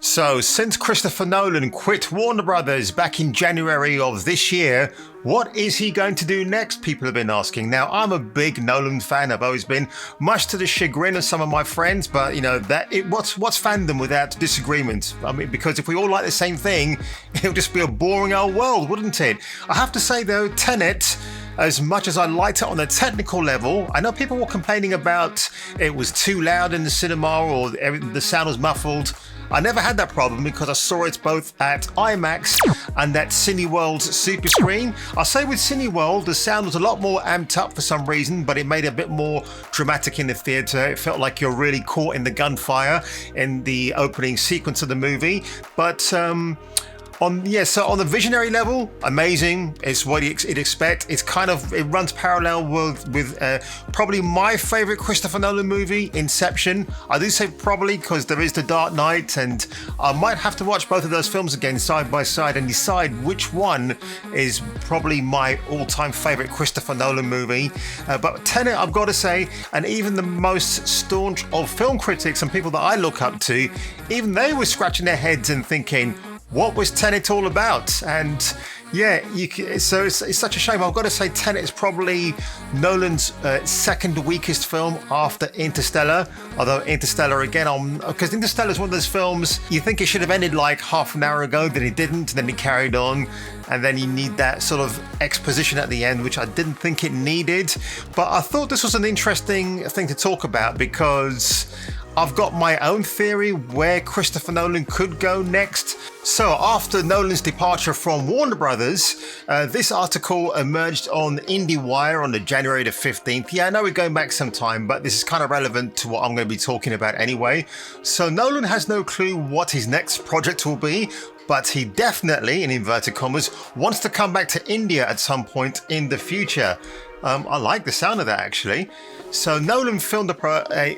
So, since Christopher Nolan quit Warner Brothers back in January of this year, what is he going to do next? People have been asking. Now, I'm a big Nolan fan. I've always been, much to the chagrin of some of my friends. But what's fandom without disagreement? I mean, because if we all like the same thing, it'll just be a boring old world, wouldn't it? I have to say though, Tenet, as much as I liked it on a technical level, I know people were complaining about it was too loud in the cinema or the sound was muffled. I never had that problem because I saw it both at IMAX and at Cineworld's super screen. I'll say with Cineworld, the sound was a lot more amped up for some reason, but it made it a bit more dramatic in the theatre. It felt like you're really caught in the gunfire in the opening sequence of the movie. But so on the visionary level, amazing. It's what you'd expect. It runs parallel with probably my favorite Christopher Nolan movie, Inception. I do say probably because there is The Dark Knight, and I might have to watch both of those films again side by side and decide which one is probably my all-time favorite Christopher Nolan movie. But Tenet, I've got to say, and even the most staunch of film critics and people that I look up to, even they were scratching their heads and thinking, what was Tenet all about? And yeah, so it's such a shame. I've got to say Tenet is probably Nolan's second weakest film after Interstellar. Although Interstellar, again, because Interstellar is one of those films you think it should have ended like half an hour ago, then it didn't, then it carried on. And then you need that sort of exposition at the end, which I didn't think it needed. But I thought this was an interesting thing to talk about because I've got my own theory where Christopher Nolan could go next. So after Nolan's departure from Warner Brothers, this article emerged on IndieWire on the January the 15th. Yeah, I know we're going back some time, but this is kind of relevant to what I'm going to be talking about anyway. So Nolan has no clue what his next project will be, but he definitely, in inverted commas, wants to come back to India at some point in the future. I like the sound of that, actually. So Nolan filmed a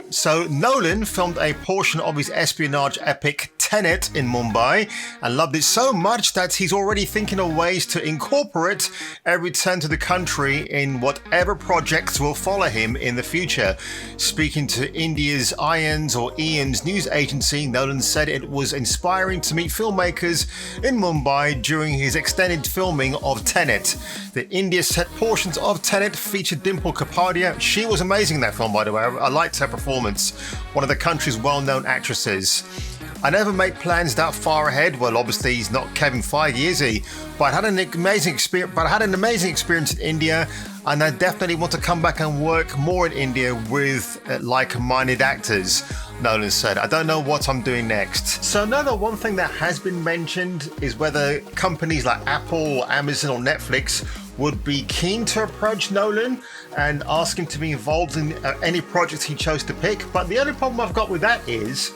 portion of his espionage epic Tenet in Mumbai and loved it so much that he's already thinking of ways to incorporate a return to the country in whatever projects will follow him in the future. Speaking to India's Ian's news agency, Nolan said it was inspiring to meet filmmakers in Mumbai during his extended filming of Tenet. The India set portions of Tenet featured Dimple Kapadia. She was amazing in that film, by the way. I liked her performance. One of the country's well-known actresses. I never make plans that far ahead. Well, obviously he's not Kevin Feige, is he? But I had an amazing experience in India, and I definitely want to come back and work more in India with like-minded actors, Nolan said. I don't know what I'm doing next. So another one thing that has been mentioned is whether companies like Apple, Amazon or Netflix would be keen to approach Nolan and ask him to be involved in any projects he chose to pick. But the only problem I've got with that is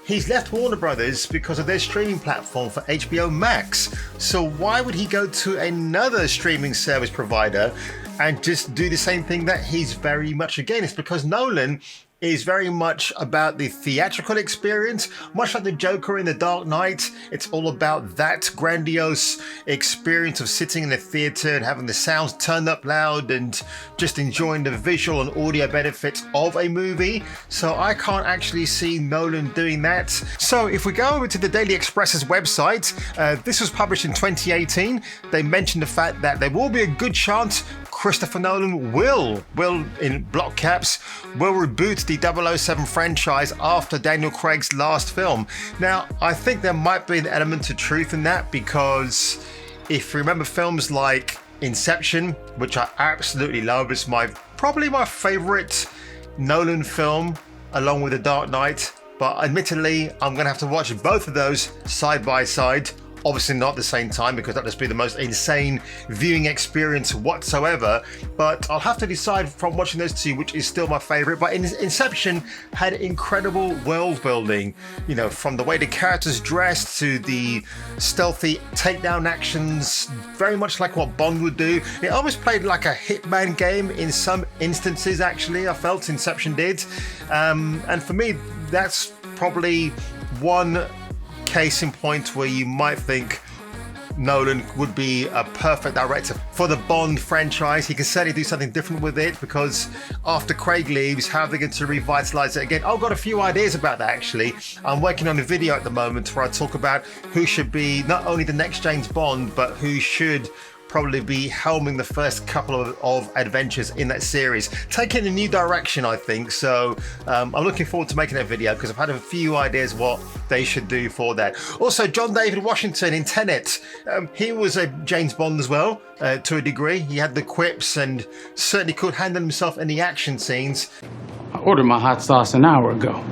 he's left Warner Brothers because of their streaming platform for HBO Max. So why would he go to another streaming service provider and just do the same thing that he's very much against? Because Nolan is very much about the theatrical experience, much like the Joker in The Dark Knight. It's all about that grandiose experience of sitting in a theater and having the sounds turned up loud and just enjoying the visual and audio benefits of a movie. So I can't actually see Nolan doing that. So if we go over to the Daily Express's website, this was published in 2018. They mentioned the fact that there will be a good chance Christopher Nolan will, in block caps, will reboot the 007 franchise after Daniel Craig's last film. Now, I think there might be an element of truth in that because if you remember films like Inception, which I absolutely love, it's probably my favorite Nolan film along with The Dark Knight, but admittedly, I'm going to have to watch both of those side by side. Obviously not at the same time because that would just be the most insane viewing experience whatsoever, but I'll have to decide from watching those two which is still my favorite. But Inception had incredible world building, from the way the characters dressed to the stealthy takedown actions, very much like what Bond would do. It almost played like a Hitman game in some instances, actually. I felt Inception did, and for me that's probably one case in point where you might think Nolan would be a perfect director for the Bond franchise. He can certainly do something different with it, because after Craig leaves, how are they going to revitalize it again? I've got a few ideas about that, actually. I'm working on a video at the moment where I talk about who should be not only the next James Bond, but who should probably be helming the first couple of adventures in that series, taking a new direction, I think. So I'm looking forward to making that video, because I've had a few ideas what they should do for that. Also, John David Washington in Tenet, he was a James Bond as well, to a degree. He had the quips and certainly could handle himself in the action scenes. I ordered my hot sauce an hour ago.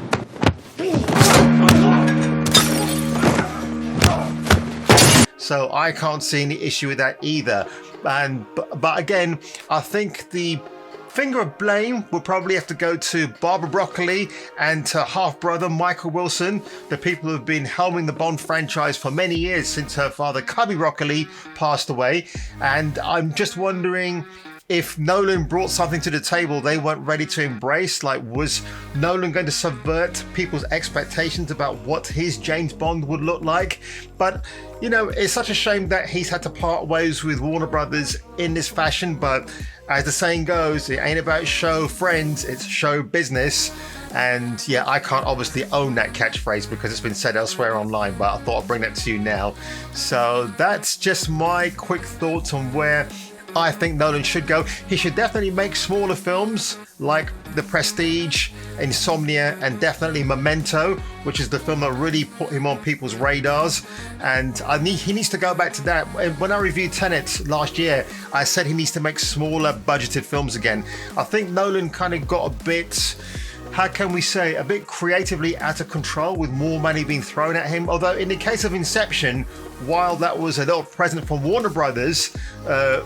So I can't see any issue with that either. But again, I think the finger of blame will probably have to go to Barbara Broccoli and to half-brother Michael Wilson, the people who have been helming the Bond franchise for many years since her father Cubby Broccoli passed away. And I'm just wondering if Nolan brought something to the table they weren't ready to embrace. Like, was Nolan going to subvert people's expectations about what his James Bond would look like? But, you know, it's such a shame that he's had to part ways with Warner Brothers in this fashion. But as the saying goes, it ain't about show friends, it's show business. And yeah, I can't obviously own that catchphrase because it's been said elsewhere online, but I thought I'd bring that to you now. So that's just my quick thoughts on where I think Nolan should go. He should definitely make smaller films like The Prestige, Insomnia, and definitely Memento, which is the film that really put him on people's radars. And he needs to go back to that. When I reviewed Tenet last year, I said he needs to make smaller budgeted films again. I think Nolan kind of got a bit, how can we say, a bit creatively out of control with more money being thrown at him. Although in the case of Inception, while that was a little present from Warner Brothers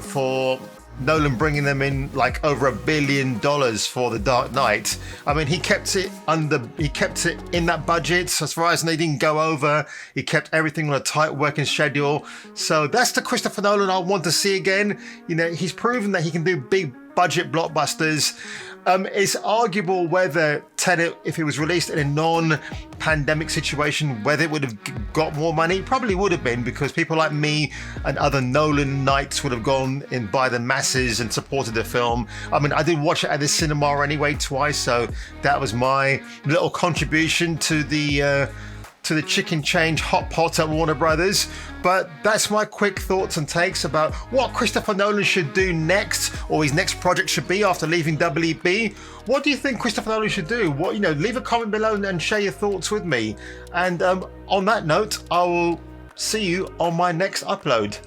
for Nolan bringing them in like over $1 billion for The Dark Knight, I mean, he kept it in that budget as far as they didn't go over. He kept everything on a tight working schedule. So that's the Christopher Nolan I want to see again. You know, he's proven that he can do big budget blockbusters. It's arguable whether Tenet, if it was released in a non-pandemic situation, whether it would have got more money. It probably would have been, because people like me and other Nolan Knights would have gone in by the masses and supported the film. I mean, I did watch it at the cinema anyway twice, so that was my little contribution to the chicken change hot pot at Warner Brothers. But that's my quick thoughts and takes about what Christopher Nolan should do next, or his next project should be after leaving WB. What do you think Christopher Nolan should do? What, leave a comment below and share your thoughts with me. And on that note, I will see you on my next upload.